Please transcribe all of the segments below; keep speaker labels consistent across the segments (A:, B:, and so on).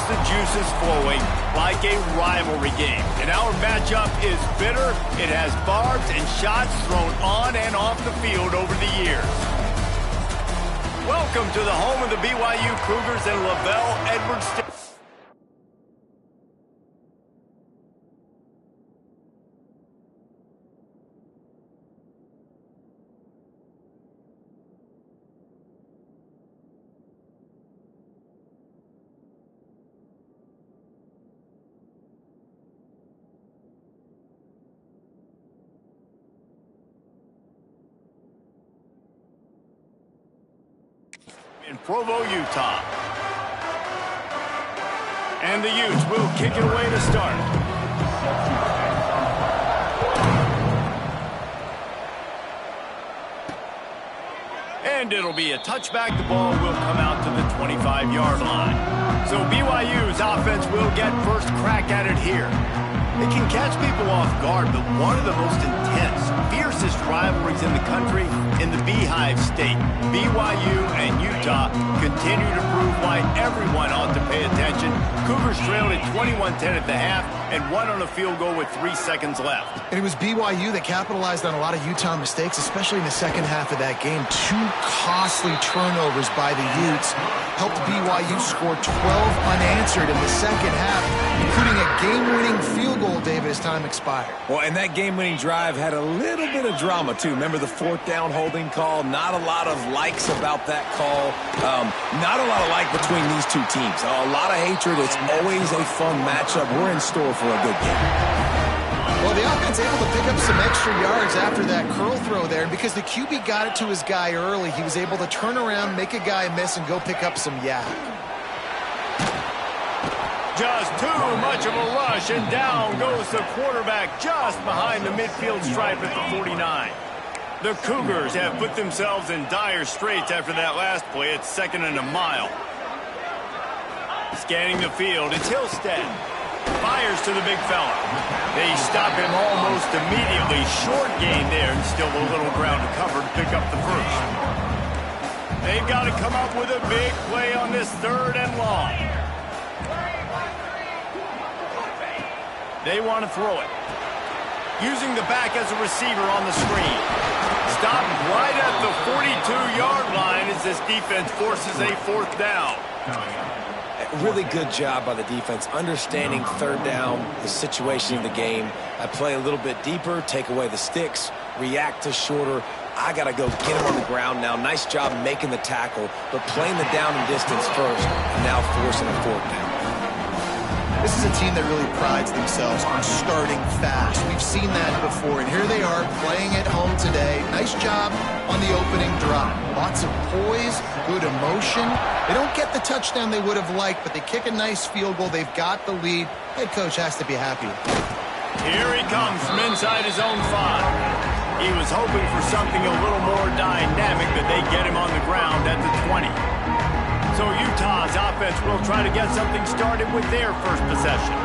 A: the juices flowing like a rivalry game. And our matchup is bitter. It has barbs and shots thrown on and off the field over the years. Welcome to the home of the BYU Cougars and LaVell Edwards Stadium. In Provo, Utah. And the Utes will kick it away to start. And it'll be a touchback. The ball will come out to the 25-yard line. So BYU's offense will get first crack at it here. It can catch people off guard, but one of the most intense, fiercest rivalries in the country in the Beehive State. BYU and Utah continue to prove why everyone ought to pay attention. Cougars trailed at 21-10 at the half and won on a field goal with 3 seconds left.
B: And it was BYU that capitalized on a lot of Utah mistakes, especially in the second half of that game. 2 costly turnovers by the Utes helped BYU score 12 unanswered in the second half, including a game-winning field goal, David, as time expired.
C: Well, and that game-winning drive had a little bit of drama, too. Remember the 4th down holding call? Not a lot of likes about that call. Not a lot of like between these two teams. A lot of hatred. It's always a fun matchup. We're in store for a good game.
B: Well, the offense able to pick up some extra yards after that curl throw there. And because the QB got it to his guy early, he was able to turn around, make a guy miss, and go pick up some yak.
A: Just too much of a rush, and down goes the quarterback just behind the midfield stripe at the 49. The Cougars have put themselves in dire straits after that last play. It's 2nd and a mile. Scanning the field, it's Hillstead. Fires to the big fella. They stop him almost immediately. Short gain there, and still a little ground to cover to pick up the first. They've got to come up with a big play on this 3rd and long. They want to throw it. Using the back as a receiver on the screen. Stopped right at the 42-yard line as this defense forces a 4th down.
C: Really good job by the defense, understanding 3rd down, the situation of the game. I play a little bit deeper, take away the sticks, react to shorter. I got to go get him on the ground now. Nice job making the tackle, but playing the down and distance first, and now forcing a 4th down.
B: This is a team that really prides themselves on starting fast. We've seen that before, and here they are playing at home today. Nice job on the opening drive. Lots of poise, good emotion. They don't get the touchdown they would have liked, but they kick a nice field goal. They've got the lead. Head coach has to be happy.
A: Here he comes from inside his own 5. He was hoping for something a little more dynamic, but they get him on the ground at the 20. So Utah's offense will try to get something started with their first possession.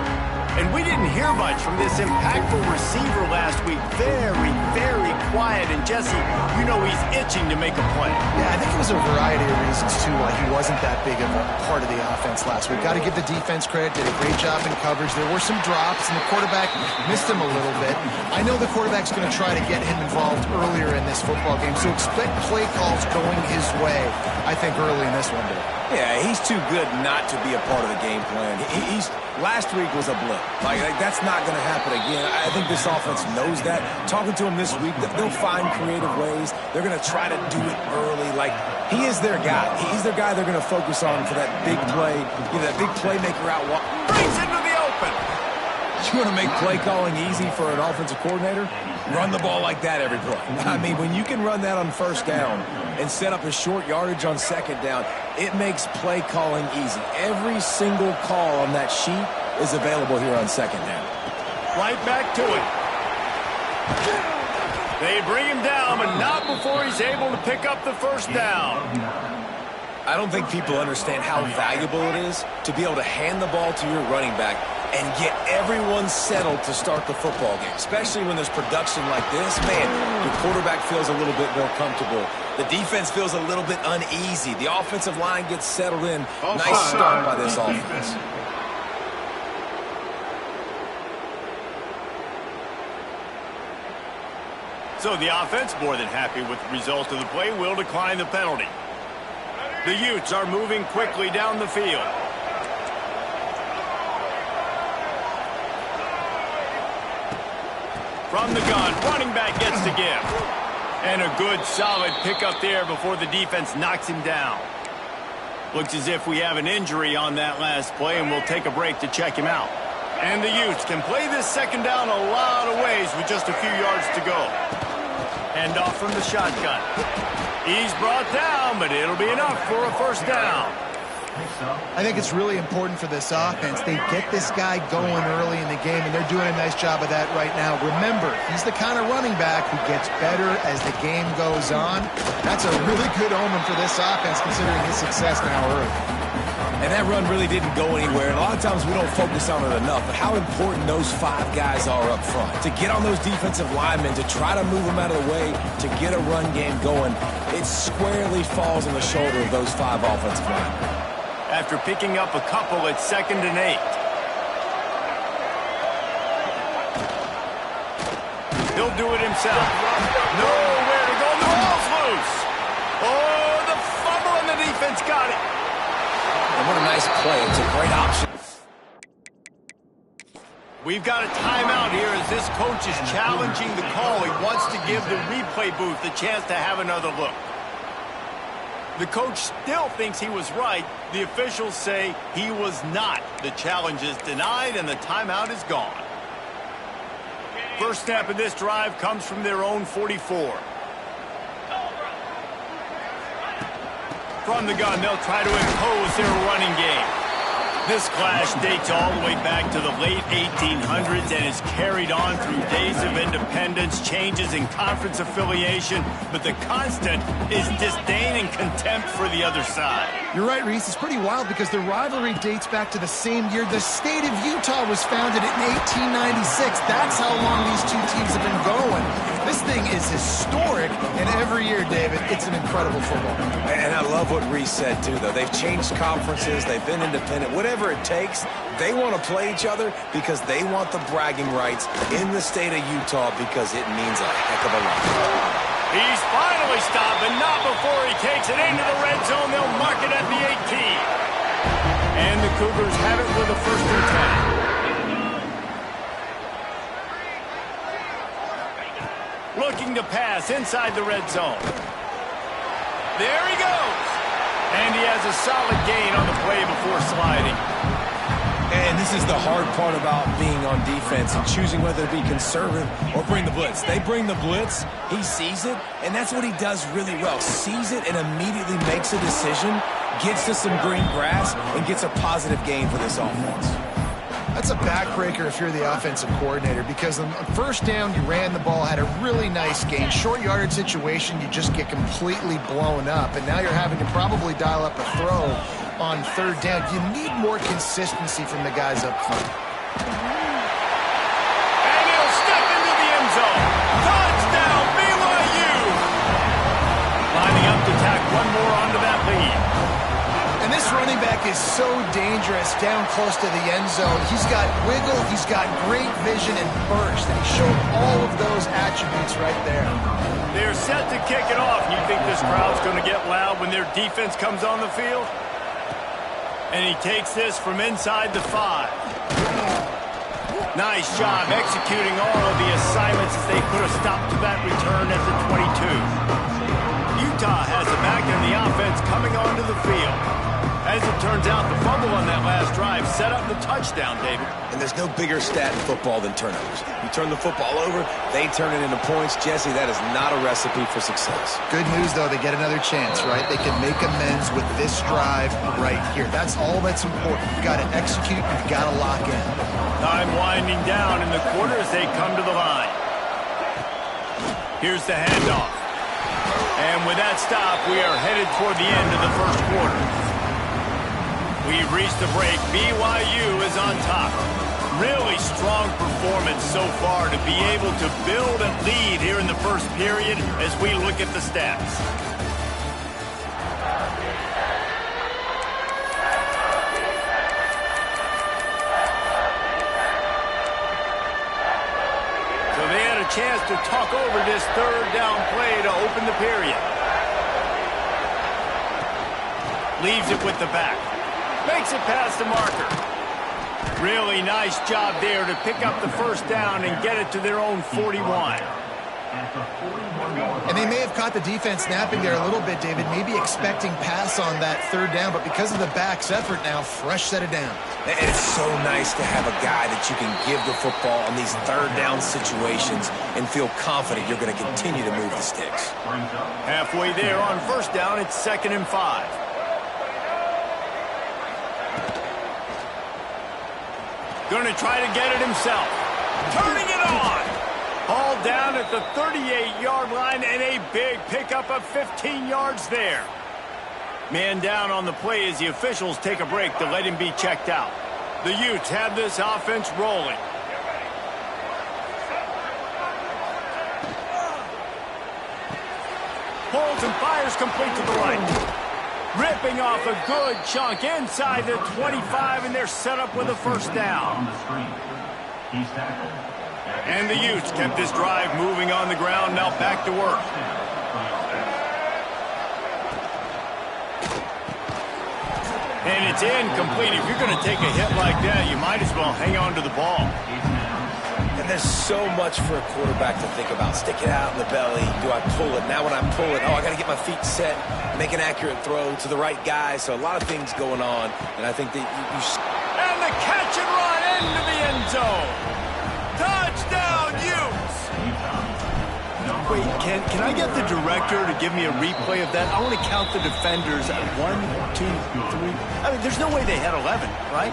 A: And we didn't hear much from this impactful receiver last week. Very, very quiet. And Jesse, you know he's itching to make a play.
B: Yeah, I think it was a variety of reasons, too, why he wasn't that big of a part of the offense last week. Got to give the defense credit. Did a great job in coverage. There were some drops, and the quarterback missed him a little bit. I know the quarterback's going to try to get him involved earlier in this football game, so expect play calls going his way, I think, early in this one, Dave.
C: Yeah, he's too good not to be a part of the game plan. Last week was a blip. Like that's not going to happen again. I think this offense knows that. Talking to him this week, they'll find creative ways. They're going to try to do it early. Like, he is their guy. He's their guy they're going to focus on for that big play. You know, that big playmaker out wide.
A: Brings into the open.
C: You want to make play calling easy for an offensive coordinator? Run the ball like that every play. I mean, when you can run that on 1st down and set up a short yardage on 2nd down, it makes play calling easy. Every single call on that sheet is available here on 2nd down.
A: Right back to it. They bring him down, but not before he's able to pick up the 1st down.
C: I don't think people understand how valuable it is to be able to hand the ball to your running back and get everyone settled to start the football game, especially when there's production like this. Man, your quarterback feels a little bit more comfortable The defense feels a little bit uneasy. The offensive line gets settled in. Nice start by this offense.
A: So the offense, more than happy with the result of the play, will decline the penalty. The Utes are moving quickly down the field. From the gun, running back gets the give. And a good, solid pickup there before the defense knocks him down. Looks as if we have an injury on that last play, and we'll take a break to check him out. And the Utes can play this second down a lot of ways with just a few yards to go. Hand off from the shotgun. He's brought down, but it'll be enough for a first down.
B: I think it's really important for this offense. They get this guy going early in the game, and they're doing a nice job of that right now. Remember, he's the kind of running back who gets better as the game goes on. That's a really good omen for this offense, considering his success now early.
C: And that run really didn't go anywhere. And a lot of times we don't focus on it enough, but how important those 5 guys are up front. To get on those defensive linemen, to try to move them out of the way, to get a run game going, it squarely falls on the shoulder of those 5 offensive linemen.
A: After picking up a couple at 2nd and 8. He'll do it himself. Nowhere to go. The ball's loose. Oh, the fumble, and the defense got it.
C: And what a nice play. It's a great option.
A: We've got a timeout here as this coach is challenging the call. He wants to give the replay booth a chance to have another look. The coach still thinks he was right. The officials say he was not. The challenge is denied, and the timeout is gone. First snap of this drive comes from their own 44. From the gun, they'll try to impose their running game. This clash dates all the way back to the late 1800s and is carried on through days of independence, changes in conference affiliation, but the constant is disdain and contempt for the other side.
B: You're right, Reese. It's pretty wild because the rivalry dates back to the same year the state of Utah was founded in 1896. That's how long these two teams have been going. This thing is historic, and every year, David, it's an incredible football.
C: And I love what Reese said, too, though. They've changed conferences. They've been independent. Whatever it takes, they want to play each other because they want the bragging rights in the state of Utah because it means a heck of a lot.
A: He's finally stopped, but not before he takes it into the red zone. They'll mark it at the 18. And the Cougars have it with a 1st and 10. Looking to pass inside the red zone. There he goes. And he has a solid gain on the play before sliding.
C: And this is the hard part about being on defense and choosing whether to be conservative or bring the blitz. They bring the blitz, he sees it, and that's what he does really well. Sees it and immediately makes a decision, gets to some green grass, and gets a positive gain for this offense.
B: That's a backbreaker if you're the offensive coordinator because on first down, you ran the ball, had a really nice gain. Short yardage situation, you just get completely blown up, and now you're having to probably dial up a throw on 3rd down. You need more consistency from the guys up front.
A: And he'll step into the end zone. Touchdown, BYU! Lining up to tack one more onto that lead.
B: And this running back is so dangerous down close to the end zone. He's got wiggle, he's got great vision and burst, and he showed all of those attributes right there.
A: They're set to kick it off. You think this crowd's going to get loud when their defense comes on the field? And he takes this from inside the 5. Nice job executing all of the assignments as they put a stop to that return at the 22. Utah has it back in the offense coming onto the field. As it turns out, the fumble on that last drive set up the touchdown, David.
C: And there's no bigger stat in football than turnovers. You turn the football over, they turn it into points. Jesse, that is not a recipe for success.
B: Good news, though, they get another chance, right? They can make amends with this drive right here. That's all that's important. You've got to execute, you've got to lock in.
A: Time winding down in the quarter as they come to the line. Here's the handoff. And with that stop, we are headed toward the end of the first quarter. We've reached the break. BYU is on top. Really strong performance so far to be able to build and lead here in the first period as we look at the stats. chance to talk over this third down play to open the period. Leaves it with the back. Makes it past the marker. Really nice job there to pick up the first down and get it to their own 41.
B: And they may have caught the defense napping there a little bit, David, maybe expecting pass on that third down, but because of the back's effort now, fresh set of downs.
C: And it's so nice to have a guy that you can give the football on these third down situations and feel confident you're going to continue to move the sticks.
A: Halfway there on first down, it's 2nd and 5. Going to try to get it himself. Turning it on. All down at the 38-yard line and a big pickup of 15 yards there. Man down on the play as the officials take a break to let him be checked out. The Utes have this offense rolling. Pulls and fires complete to the right. Ripping off a good chunk inside the 25, and they're set up with a first down. And the Utes kept this drive moving on the ground, now back to work. And it's incomplete. If you're going to take a hit like that, you might as well hang on to the ball.
C: And there's so much for a quarterback to think about. Stick it out in the belly. Do I pull it? Now when I pull it, I got to get my feet set, make an accurate throw to the right guy. So a lot of things going on. And I think that
A: And the catch and run into the end zone. Touchdown, Utes! Wait, can I get the director to give me a replay of that? I want to count the defenders at 1, 2, 3. I mean, there's no way they had 11, right?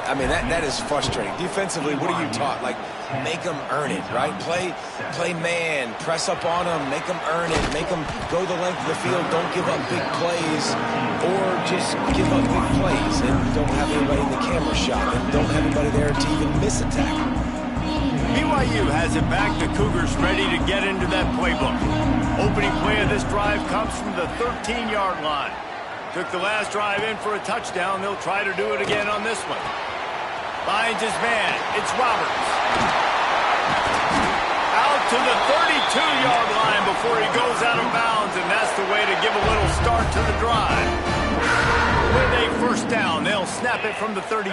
C: I mean, that is frustrating. Defensively, what are you taught? Like, make them earn it, right? Play man, press up on them, make them earn it, make them go the length of the field, don't give up big plays, or just give up big plays and don't have anybody in the camera shot and don't have anybody there to even miss a tackle.
A: BYU has it back. The Cougars ready to get into that playbook. Opening play of this drive comes from the 13-yard line. Took the last drive in for a touchdown. They'll try to do it again on this one. Finds his man. It's Roberts. Out to the 32-yard line before he goes out of bounds, and that's the way to give a little start to the drive. With a first down, they'll snap it from the 32.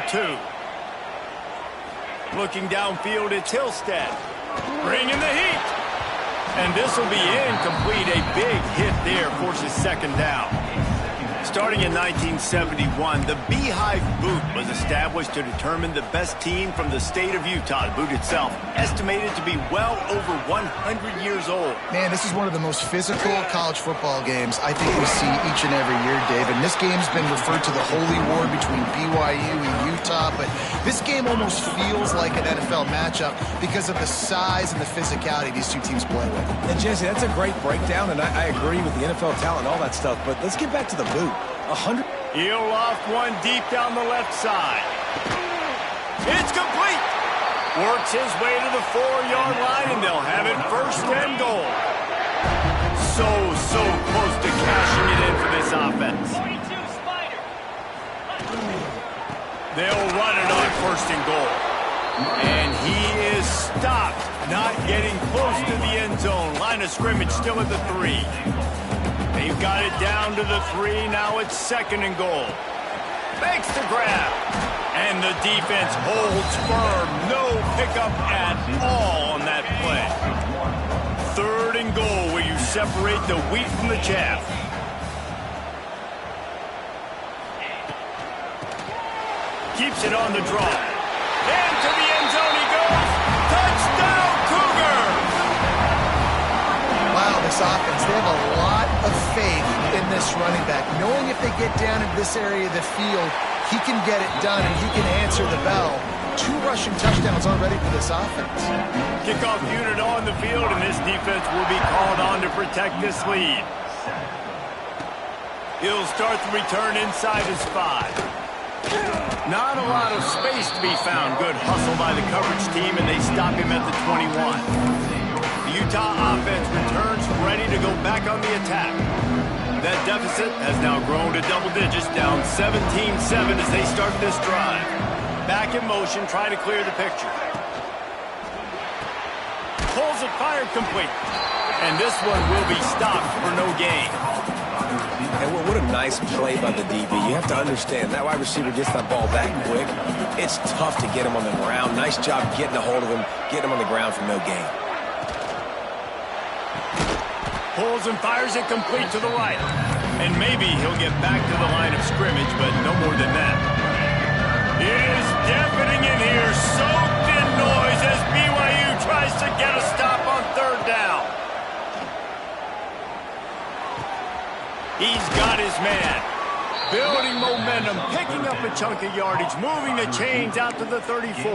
A: Looking downfield, it's Hillstead. Bringing the heat. And this will be incomplete. A big hit there forces second down. Starting in 1971, the Beehive Boot was established to determine the best team from the state of Utah. The boot itself, estimated to be well over 100 years old.
B: Man, this is one of the most physical college football games I think we see each and every year, David. And this game's been referred to the holy war between BYU and Utah, but this game almost feels like an NFL matchup because of the size and the physicality these two teams play with.
C: And Jesse, that's a great breakdown, and I agree with the NFL talent and all that stuff, but let's get back to the boot.
A: He'll loft one deep down the left side. It's complete. Works his way to the 4-yard line, and they'll have it first and goal. So close to cashing it in for this offense. They'll run it on first and goal. And he is stopped, not getting close to the end zone. Line of scrimmage still at the 3. They've got it down to the 3. Now it's second and goal. Makes the grab. And the defense holds firm. No pickup at all on that play. Third and goal where you separate the wheat from the chaff. Keeps it on the draw. And to the end zone he goes. Touchdown, Cougars!
B: Wow, this offense, they have a lot of faith in this running back. Knowing if they get down into this area of the field, he can get it done and he can answer the bell. 2 rushing touchdowns already for this offense.
A: Kickoff unit on the field, and this defense will be called on to protect this lead. He'll start the return inside his 5. Not a lot of space to be found. Good hustle by the coverage team, and they stop him at the 21. The Utah offense returns ready to go back on the attack. That deficit has now grown to double digits, down 17-7 as they start this drive. Back in motion, try to clear the picture. Pulls it, fired complete. And this one will be stopped for no gain.
C: And what a nice play by the DB. You have to understand, that wide receiver gets that ball that quick. It's tough to get him on the ground. Nice job getting a hold of him, getting him on the ground for no gain.
A: Pulls and fires it complete to the right. And maybe he'll get back to the line of scrimmage, but no more than that. It is deafening in here, soaked in noise as BYU tries to get a stop on third down. He's got his man. Building momentum, picking up a chunk of yardage, moving the chains out to the 34.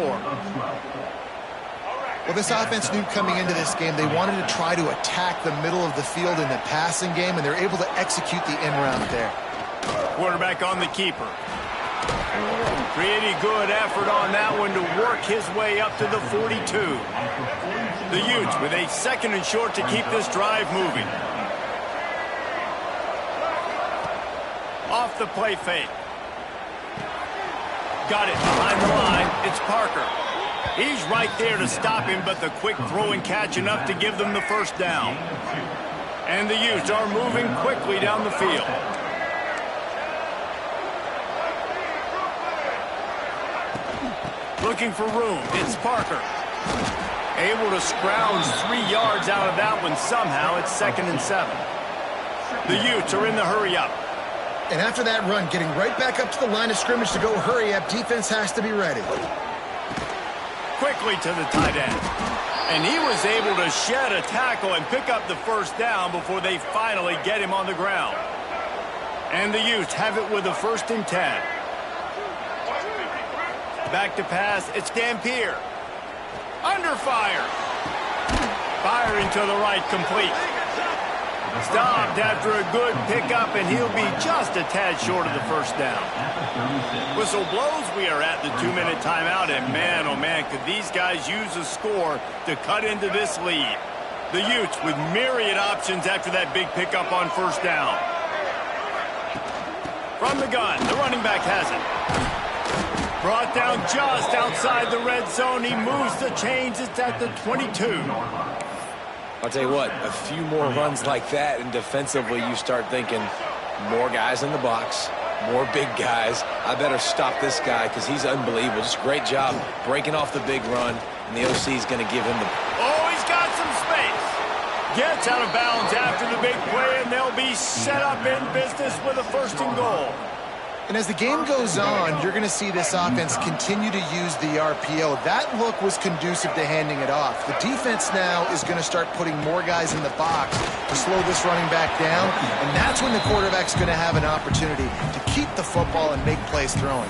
B: Well, this offense knew coming into this game they wanted to try to attack the middle of the field in the passing game, and they're able to execute the end route there.
A: Quarterback on the keeper. Pretty good effort on that one to work his way up to the 42. The Utes with a second and short to keep this drive moving. Off the play fake. Got it behind the line. It's Parker. He's right there to stop him, but the quick throw and catch enough to give them the first down. And the Utes are moving quickly down the field. Looking for room. It's Parker. Able to scrounge 3 yards out of that one somehow. It's 2nd and 7. The Utes are in the hurry up.
B: And after that run, getting right back up to the line of scrimmage to go hurry up, defense has to be ready.
A: Quickly to the tight end. And he was able to shed a tackle and pick up the first down before they finally get him on the ground. And the Utes have it with a 1st and 10. Back to pass, it's Dampier. Under fire. Firing to the right, complete. Stopped after a good pickup, and he'll be just a tad short of the first down. Whistle blows, we are at the 2-minute timeout, and man, oh man, could these guys use a score to cut into this lead. The Utes with myriad options after that big pickup on first down. From the gun, the running back has it. Brought down just outside the red zone. He moves the chains. It's at the 22.
C: I'll tell you what, a few more runs like that, and defensively you start thinking more guys in the box, more big guys. I better stop this guy because he's unbelievable. Just a great job breaking off the big run, and the OC is going to give him the...
A: Oh, he's got some space. Gets out of bounds after the big play, and they'll be set up in business with a 1st and goal.
B: And as the game goes on, you're going to see this offense continue to use the RPO. That look was conducive to handing it off. The defense now is going to start putting more guys in the box to slow this running back down, and that's when the quarterback's going to have an opportunity to keep the football and make plays throwing.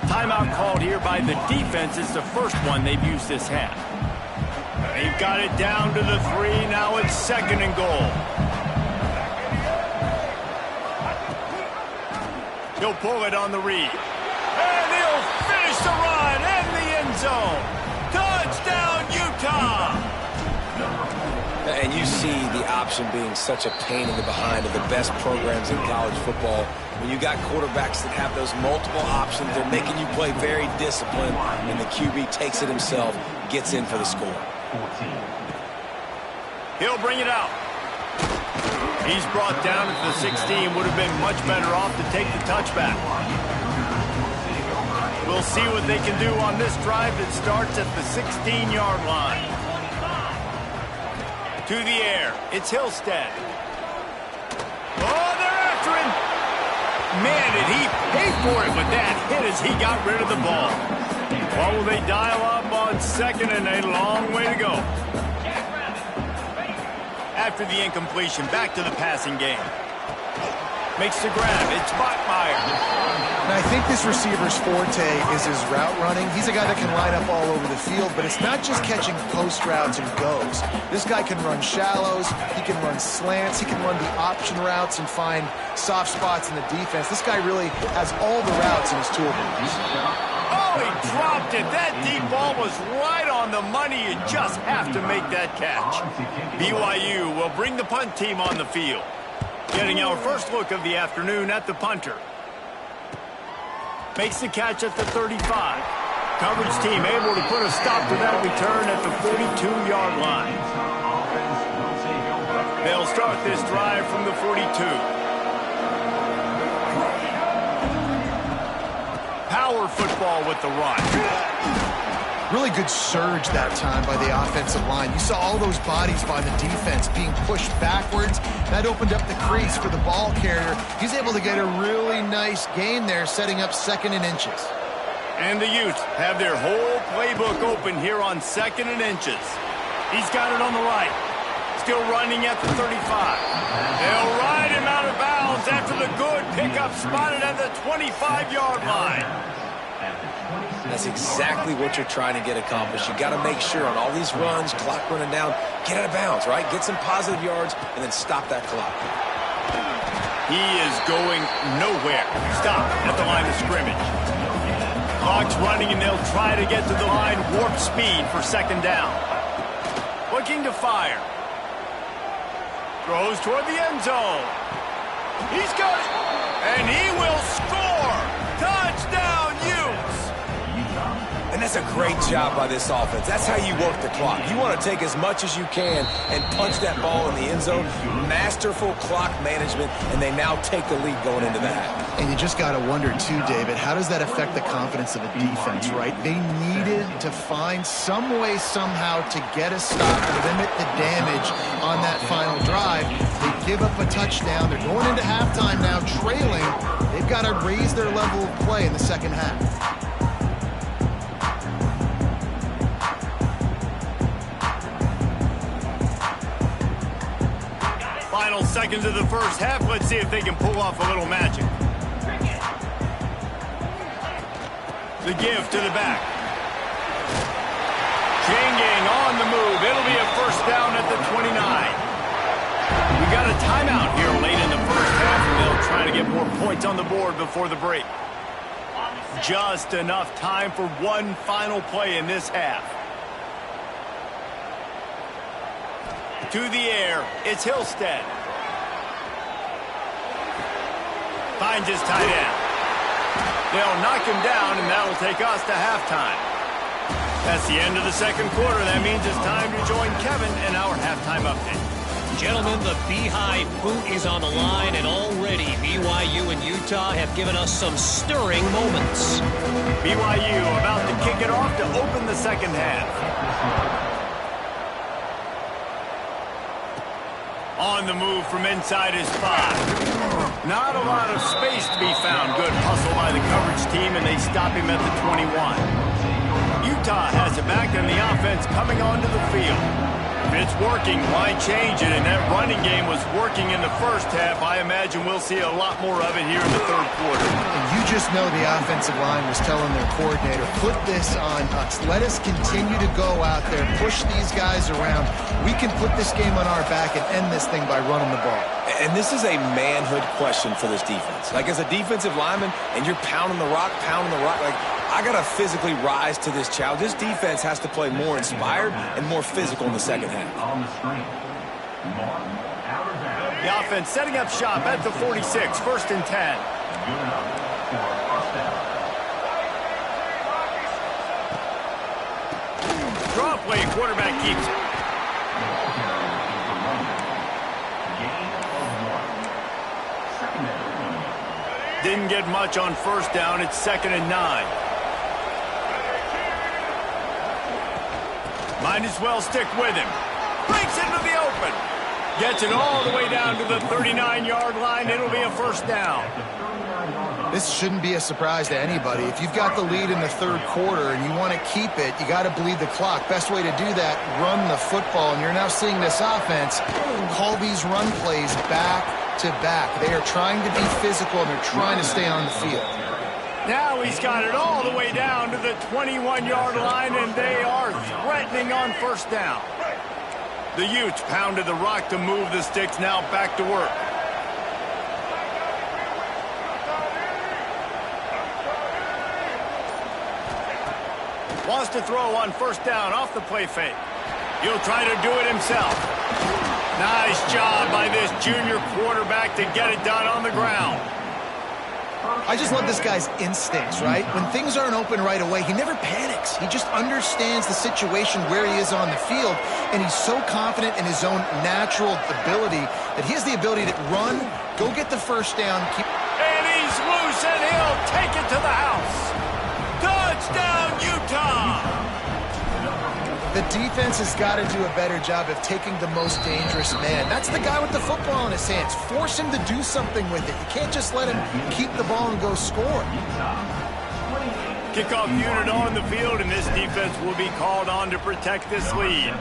A: Timeout called here by the defense. It's the first one they've used this half. They've got it down to the 3. Now it's 2nd and goal. He'll pull it on the read. And he'll finish the run in the end zone. Touchdown, Utah!
C: And you see the option being such a pain in the behind of the best programs in college football. When you got quarterbacks that have those multiple options, they're making you play very disciplined, and the QB takes it himself, gets in for the score.
A: He'll bring it out. He's brought down at the 16. Would have been much better off to take the touchback. We'll see what they can do on this drive that starts at the 16-yard line. To the air. It's Hillstead. Oh, they're after him. Man, did he pay for it with that hit as he got rid of the ball. Well, will they dial up on 2nd and a long way to go. After the incompletion, back to the passing game. Makes the grab. It's Bachmeier.
B: And I think this receiver's forte is his route running. He's a guy that can line up all over the field, but it's not just catching post routes and goes. This guy can run shallows. He can run slants. He can run the option routes and find soft spots in the defense. This guy really has all the routes in his toolbox.
A: Oh, he dropped it. That deep ball was right on the money. You just have to make that catch. BYU will bring the punt team on the field. Getting our first look of the afternoon at the punter. Makes the catch at the 35. Coverage team able to put a stop to that return at the 42-yard line. They'll start this drive from the 42. Power football with the run.
B: Really good surge that time by the offensive line. You saw all those bodies by the defense being pushed backwards. That opened up the crease for the ball carrier. He's able to get a really nice gain there, setting up 2nd and inches.
A: And the Utes have their whole playbook open here on 2nd and inches. He's got it on the right. Still running at the 35. They'll ride him out of bounds after the good pickup spotted at the 25-yard line.
C: That's exactly what you're trying to get accomplished. You got to make sure on all these runs, clock running down, get out of bounds, right? Get some positive yards and then stop that clock.
A: He is going nowhere. Stop at the line of scrimmage. Clock's running and they'll try to get to the line warp speed for 2nd down. Looking to fire. Throws toward the end zone. He's got it. And he will score. Touchdown, Utes.
C: And that's a great job by this offense. That's how you work the clock. You want to take as much as you can and punch that ball in the end zone. Masterful clock management, and they now take the lead going into the half.
B: And you just got to wonder, too, David, how does that affect the confidence of the defense, right? They needed to find some way, somehow, to get a stop to limit the damage on that final drive. They give up a touchdown. They're going into halftime now, trailing. They've got to raise their level of play in the 2nd half.
A: Final seconds of the first half. Let's see if they can pull off a little magic. The give to the back. Changing on the move. It'll be a 1st down at the 29. We got a timeout here late in the first half, and they'll try to get more points on the board before the break. Just enough time for one final play in this half. To the air, it's Hillstead. Finds his tight end. They'll knock him down, and that'll take us to halftime. That's the end of the 2nd quarter. That means it's time to join Kevin in our halftime update.
D: Gentlemen, the Beehive boot is on the line, and already BYU and Utah have given us some stirring moments.
A: BYU about to kick it off to open the 2nd half. On the move from inside his 5. Not a lot of space to be found. Good hustle by the coverage team, and they stop him at the 21. Utah has it back, and the offense coming onto the field. If it's working, why change it? And that running game was working in the first half. I imagine we'll see a lot more of it here in the 3rd quarter.
B: And you just know the offensive line was telling their coordinator, put this on us. Let us continue to go out there, push these guys around. We can put this game on our back and end this thing by running the ball.
C: And this is a manhood question for this defense. Like, as a defensive lineman, and you're pounding the rock, like, I got to physically rise to this challenge. This defense has to play more inspired and more physical in the 2nd half.
A: The offense setting up shop at the 46, 1st and 10. Draw play, quarterback keeps it. Didn't get much on 1st down. It's 2nd and 9. Might as well stick with him. Breaks into the open. Gets it all the way down to the 39-yard line. It'll be a 1st down.
B: This shouldn't be a surprise to anybody. If you've got the lead in the 3rd quarter and you want to keep it, you got to bleed the clock. Best way to do that, run the football. And you're now seeing this offense call these run plays back to back. They are trying to be physical, and they're trying to stay on the field.
A: Now he's got it all the way down to the 21-yard line, and they are threatening on 1st down. The Utes pounded the rock to move the sticks. Now back to work. Wants to throw on 1st down off the play fake. He'll try to do it himself. Nice job by this junior quarterback to get it done on the ground.
B: I just love this guy's instincts, right? When things aren't open right away, he never panics. He just understands the situation where he is on the field, and he's so confident in his own natural ability that he has the ability to run, go get the first down,
A: And he's loose, and he'll take it to the house. Touchdown, Utah!
B: The defense has got to do a better job of taking the most dangerous man. That's the guy with the football in his hands. Force him to do something with it. You can't just let him keep the ball and go score.
A: Kickoff unit on the field, and this defense will be called on to protect this lead.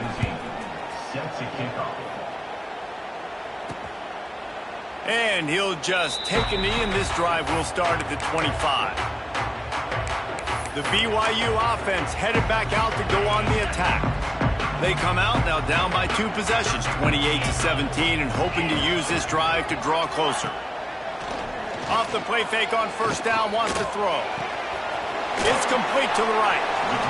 A: And he'll just take a knee, and this drive will start at the 25. The BYU offense headed back out to go on the attack. They come out now down by 2 possessions, 28-17, and hoping to use this drive to draw closer. Off the play fake on first down, wants to throw. It's complete to the right.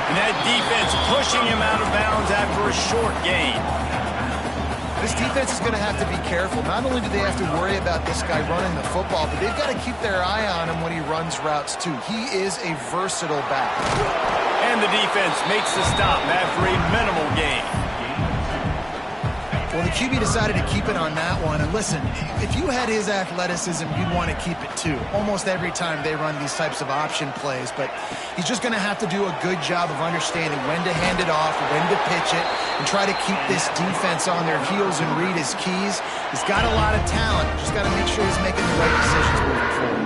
A: And that defense pushing him out of bounds after a short gain.
B: This defense is going to have to be careful. Not only do they have to worry about this guy running the football, but they've got to keep their eye on him when he runs routes, too. He is a versatile back.
A: And the defense makes the stop after a minimal gain.
B: Well, the QB decided to keep it on that one. And listen, if you had his athleticism, you'd want to keep it too. Almost every time they run these types of option plays. But he's just going to have to do a good job of understanding when to hand it off, when to pitch it, and try to keep this defense on their heels and read his keys. He's got a lot of talent. Just got to make sure he's making the right decisions moving forward.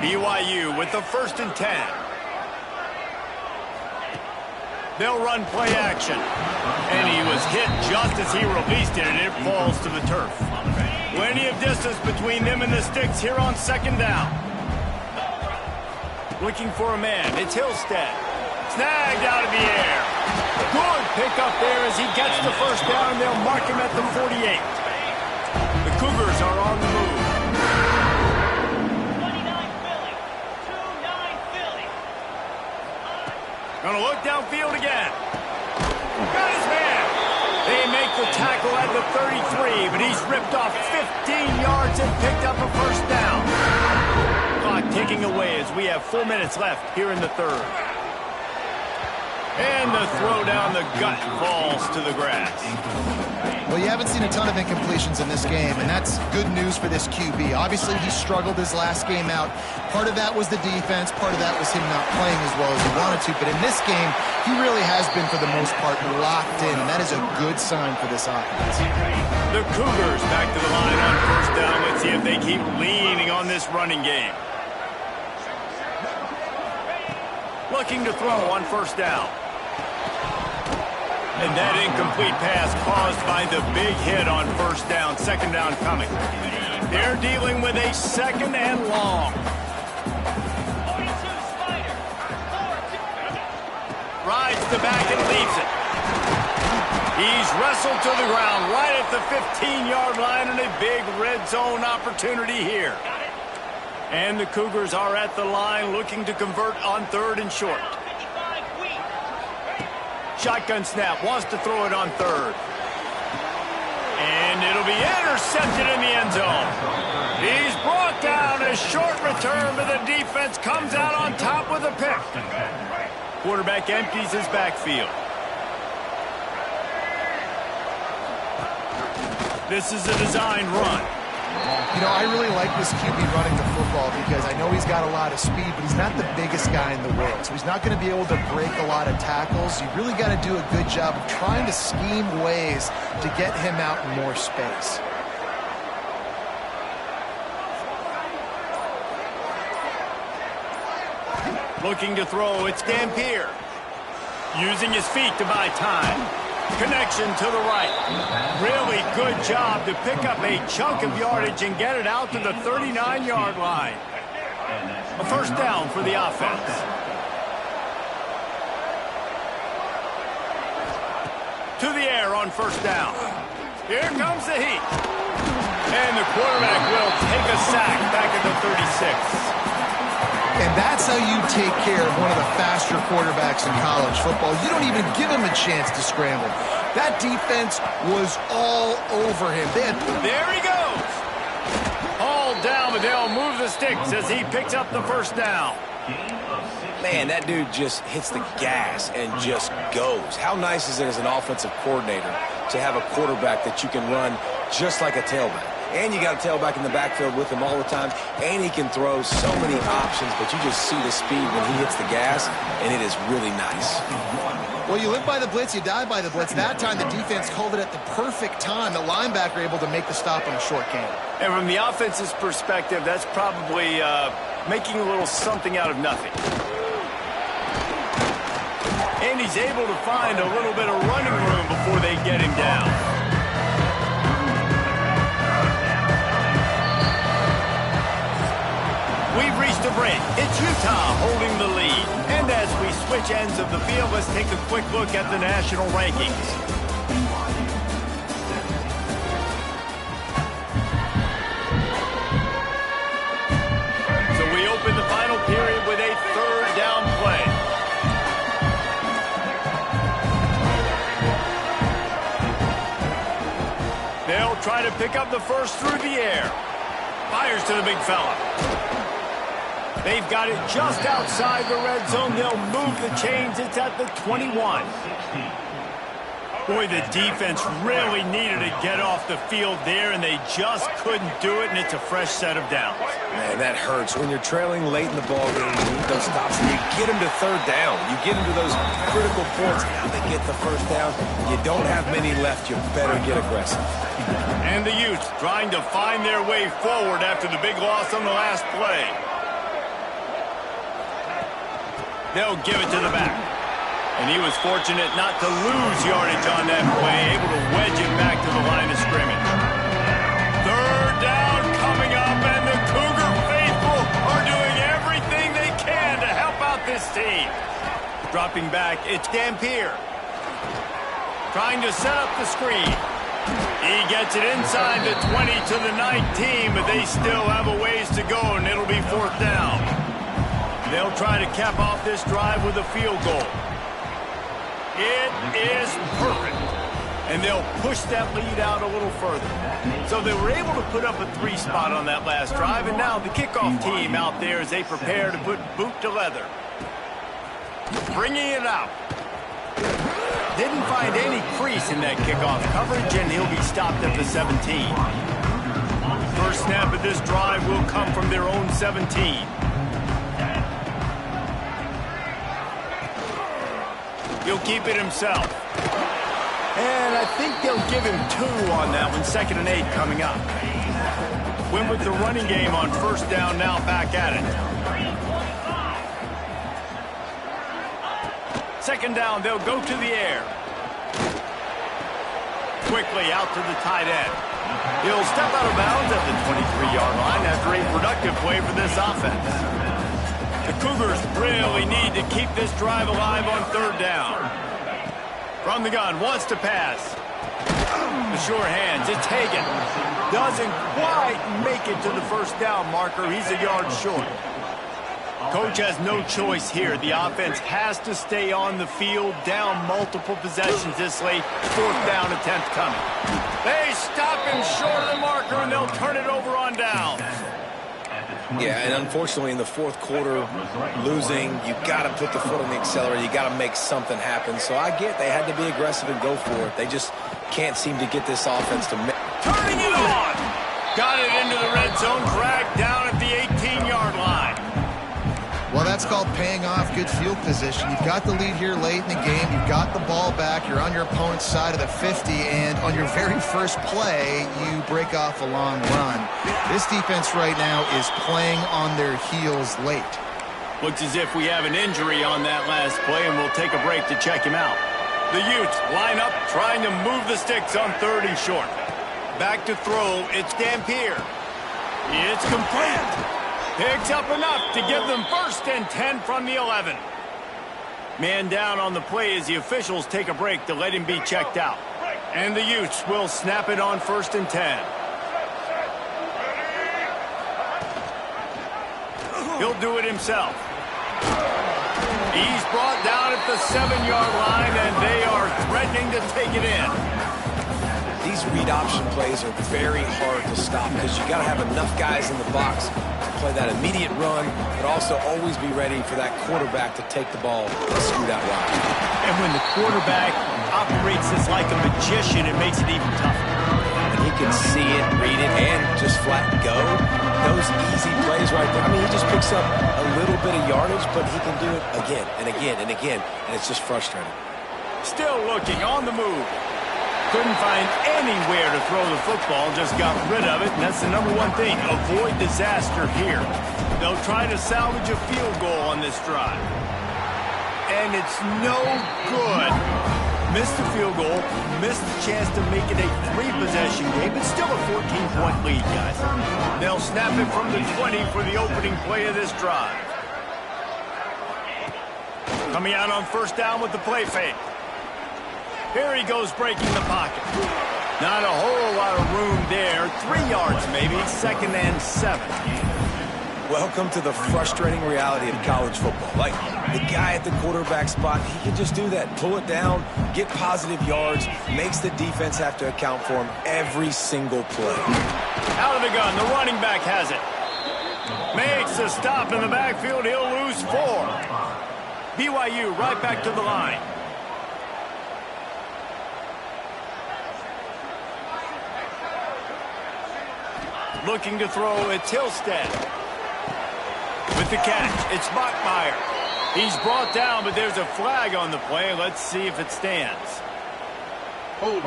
A: BYU with the 1st and 10. They'll run play action. And he was hit just as he released it, and it falls to the turf. Plenty of distance between them and the sticks here on 2nd down. Looking for a man. It's Hillstead. Snagged out of the air. Good pickup there as he gets the first down, and they'll mark him at the 48. The Cougars are on the move. Gonna look downfield again. Got his man. They make the tackle at the 33, but he's ripped off 15 yards and picked up a first down. Clock ticking away as we have 4 minutes left here in the 3rd. And the throw down the gut falls to the grass.
B: Well, you haven't seen a ton of incompletions in this game, and that's good news for this QB. Obviously, he struggled his last game out. Part of that was the defense. Part of that was him not playing as well as he wanted to. But in this game, he really has been, for the most part, locked in, and that is a good sign for this offense.
A: The Cougars back to the line on first down. Let's see if they keep leaning on this running game. Looking to throw on first down. And that incomplete pass caused by the big hit on first down. 2nd down coming. They're dealing with a 2nd and long. Rides the back and leaves it. He's wrestled to the ground right at the 15-yard line, and a big red zone opportunity here. And the Cougars are at the line looking to convert on 3rd and short. Shotgun snap, wants to throw it on 3rd. And it'll be intercepted in the end zone. He's brought down, a short return, but the defense comes out on top with a pick. Quarterback empties his backfield. This is a designed run.
B: You know, I really like this QB running the football because I know he's got a lot of speed, but he's not the biggest guy in the world. So he's not going to be able to break a lot of tackles. You really got to do a good job of trying to scheme ways to get him out in more space.
A: Looking to throw, it's Dampier. Using his feet to buy time. Connection to the right. Really good job to pick up a chunk of yardage and get it out to the 39-yard line. A first down for the offense. To the air on first down. Here comes the heat. And the quarterback will take a sack back at the 36.
B: And that's how you take care of one of the faster quarterbacks in college football. You don't even give him a chance to scramble. That defense was all over him.
A: There he goes. All down, but they'll move the sticks as he picks up the first down.
C: Man, that dude just hits the gas and just goes. How nice is it as an offensive coordinator to have a quarterback that you can run just like a tailback? And you got a tailback in the backfield with him all the time, and he can throw so many options, but you just see the speed when he hits the gas, and it is really nice.
B: Well, you live by the blitz, you die by the blitz. That time the defense called it at the perfect time. The linebacker able to make the stop on a short game.
A: And from the offense's perspective, that's probably making a little something out of nothing. And he's able to find a little bit of running room before they get him down. We've reached a break. It's Utah holding the lead. And as we switch ends of the field, let's take a quick look at the national rankings. So we open the final period with a third down play. They'll try to pick up the first through the air. Fires to the big fella. They've got it just outside the red zone. They'll move the chains. It's at the 21. Boy, the defense really needed to get off the field there, and they just couldn't do it, and it's a fresh set of downs.
C: Man, that hurts. When you're trailing late in the ballgame, you need those stops, and you get them to third down. You get them to those critical points. Now they get the first down. You don't have many left. You better get aggressive.
A: And the Utes trying to find their way forward after the big loss on the last play. They'll give it to the back. And he was fortunate not to lose yardage on that play, able to wedge it back to the line of scrimmage. Third down coming up, and the Cougar faithful are doing everything they can to help out this team. Dropping back, it's Dampier. Trying to set up the screen. He gets it inside the 20 to the 19, but they still have a ways to go, and it'll be fourth down. They'll try to cap off this drive with a field goal. It is perfect. And they'll push that lead out a little further. So they were able to put up a 3 spot on that last drive, and now the kickoff team out there as they prepare to put boot to leather. Bringing it out. Didn't find any crease in that kickoff coverage, and he'll be stopped at the 17. First snap of this drive will come from their own 17. He'll keep it himself. And I think they'll give him 2 on that one. 2nd and 8 coming up. Went with the running game on first down, now back at it. 2nd down, they'll go to the air. Quickly out to the tight end. He'll step out of bounds at the 23-yard line after a productive play for this offense. The Cougars really need to keep this drive alive on third down. From the gun, wants to pass. The sure hands, it's Hagan. Doesn't quite make it to the first down marker. He's a yard short. Coach has no choice here. The offense has to stay on the field, down multiple possessions this late. Fourth down attempt coming. They stop him short of the marker, and they'll turn it over on down.
C: Yeah, and unfortunately in the fourth quarter, losing, you got to put the foot on the accelerator. You got to make something happen. So I get they had to be aggressive and go for it. They just can't seem to get this offense to make.
A: Turning it on. Got it into the red zone, dragged down at the 18-yard line.
B: Well, that's called paying off good field position. You've got the lead here late in the game. You've got the ball back. You're on your opponent's side of the 50, and on your very first play, you break off a long run. This defense right now is playing on their heels late.
A: Looks as if we have an injury on that last play, and we'll take a break to check him out. The Utes line up, trying to move the sticks on 3rd and short. Back to throw, it's Dampier. It's complete. Picks up enough to give them 1st and 10 from the 11. Man down on the play as the officials take a break to let him be checked out. And the Utes will snap it on 1st and 10. He'll do it himself. He's brought down at the 7-yard line, and they are threatening to take it in.
C: These read option plays are very hard to stop because you got to have enough guys in the box to play that immediate run, but also always be ready for that quarterback to take the ball and scoot out wide.
A: And when the quarterback operates this like a magician, it makes it even tougher.
C: And he can see it, read it, and just flat go. Those easy plays right there. I mean, he just picks up a little bit of yardage, but he can do it again and again and again, and it's just frustrating.
A: Still looking on the move. Couldn't find anywhere to throw the football, just got rid of it, and that's the number one thing. Avoid disaster here. They'll try to salvage a field goal on this drive. And it's no good. Missed the field goal, missed the chance to make it a 3-possession game, but still a 14-point lead, guys. They'll snap it from the 20 for the opening play of this drive. Coming out on first down with the play fake. Here he goes breaking the pocket. Not a whole lot of room there. 3 yards maybe, 2nd and 7.
C: Welcome to the frustrating reality of college football. Like, the guy at the quarterback spot, he can just do that. Pull it down, get positive yards, makes the defense have to account for him every single play.
A: Out of the gun, the running back has it. Makes a stop in the backfield, he'll lose 4. BYU right back to the line. Looking to throw, it's Hillstead. With the catch, it's Bachmeier. He's brought down, but there's a flag on the play. Let's see if it stands.
E: Hold.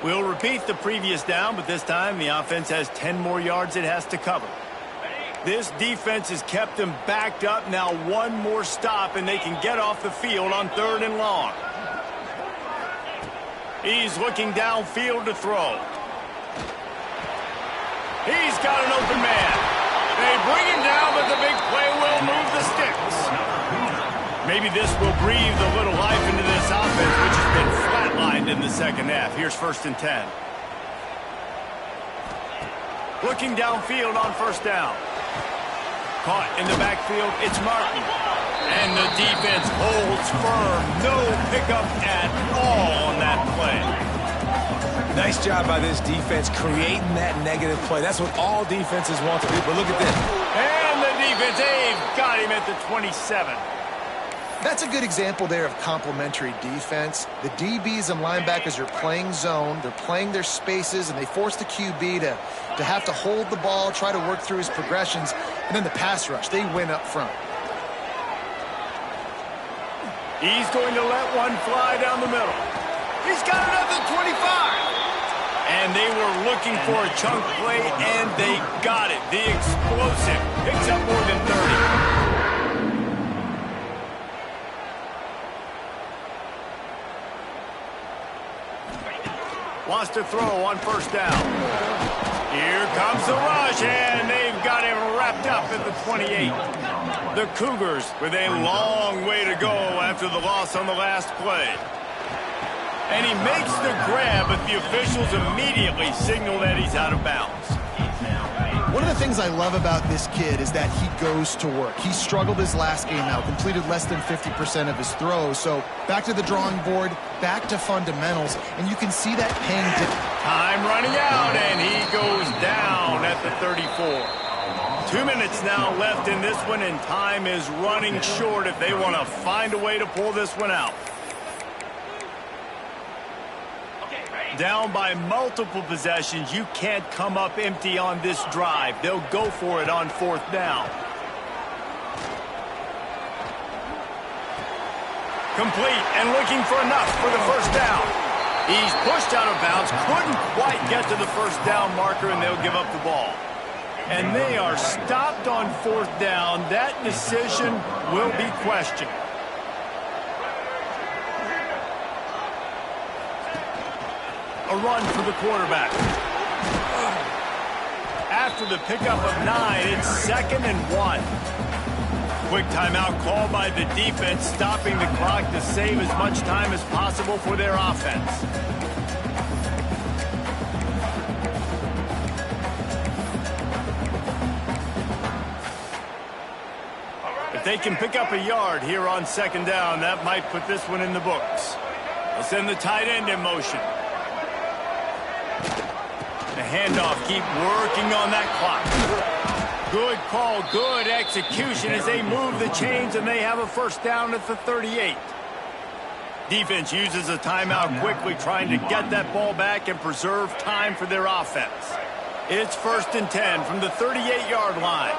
A: We'll repeat the previous down, but this time the offense has 10 more yards it has to cover. This defense has kept them backed up. Now one more stop, and they can get off the field on 3rd and long. He's looking downfield to throw. He's got an open man. They bring him down, but the big play will move the sticks. Maybe this will breathe a little life into this offense, which has been flatlined in the second half. Here's 1st and 10. Looking downfield on first down. Caught in the backfield, it's Martin. And the defense holds firm. No pickup at all on that play.
C: Nice job by this defense creating that negative play. That's what all defenses want to do, but look at this.
A: And the defense, they've got him at the 27.
B: That's a good example there of complementary defense. The DBs and linebackers are playing zone, they're playing their spaces, and they force the QB to have to hold the ball, try to work through his progressions, and then the pass rush, they win up front.
A: He's going to let one fly down the middle. He's got it at the 25. And they were looking for a chunk play, and they got it. The explosive picks up more than 30. Wants to throw on first down. Here comes the rush, and they've got him wrapped up at the 28. The Cougars with a long way to go after the loss on the last play. And he makes the grab, but the officials immediately signal that he's out of bounds.
B: One of the things I love about this kid is that he goes to work. He struggled his last game out, completed less than 50% of his throws. So back to the drawing board, back to fundamentals, and you can see that paying dividends.
A: Time running out, and he goes down at the 34. 2 minutes now left in this one, and time is running short if they want to find a way to pull this one out. Down by multiple possessions, you can't come up empty on this drive. They'll go for it on 4th down. Complete and looking for enough for the first down. He's pushed out of bounds, couldn't quite get to the first down marker, and they'll give up the ball. And they are stopped on 4th down. That decision will be questioned. A run for the quarterback. After the pickup of 9, it's 2nd and 1. Quick timeout called by the defense, stopping the clock to save as much time as possible for their offense. If they can pick up a yard here on second down, that might put this one in the books. They'll send the tight end in motion. The handoff, keep working on that clock. Good call, good execution as they move the chains, and they have a first down at the 38. Defense uses a timeout quickly, trying to get that ball back and preserve time for their offense. It's 1st and 10 from the 38-yard line.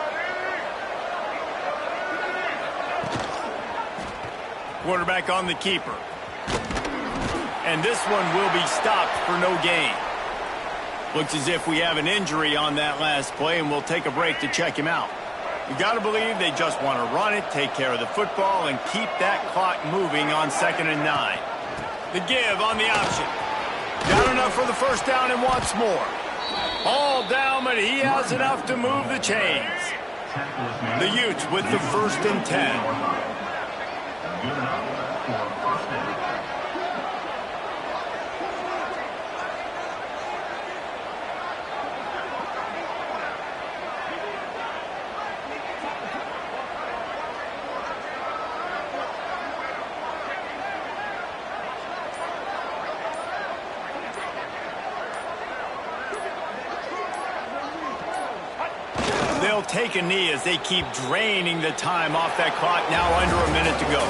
A: Quarterback on the keeper. And this one will be stopped for no gain. Looks as if we have an injury on that last play, and we'll take a break to check him out. You got to believe they just want to run it, take care of the football, and keep that clock moving on 2nd and 9. The give on the option. Got enough for the first down and wants more. All down, but he has enough to move the chains. The Utes with the 1st and 10. They'll take a knee as they keep draining the time off that clock, now under a minute to go.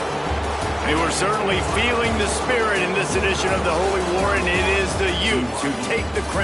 A: They were certainly feeling the spirit in this edition of the Holy War, and it is the Utes who take the crown.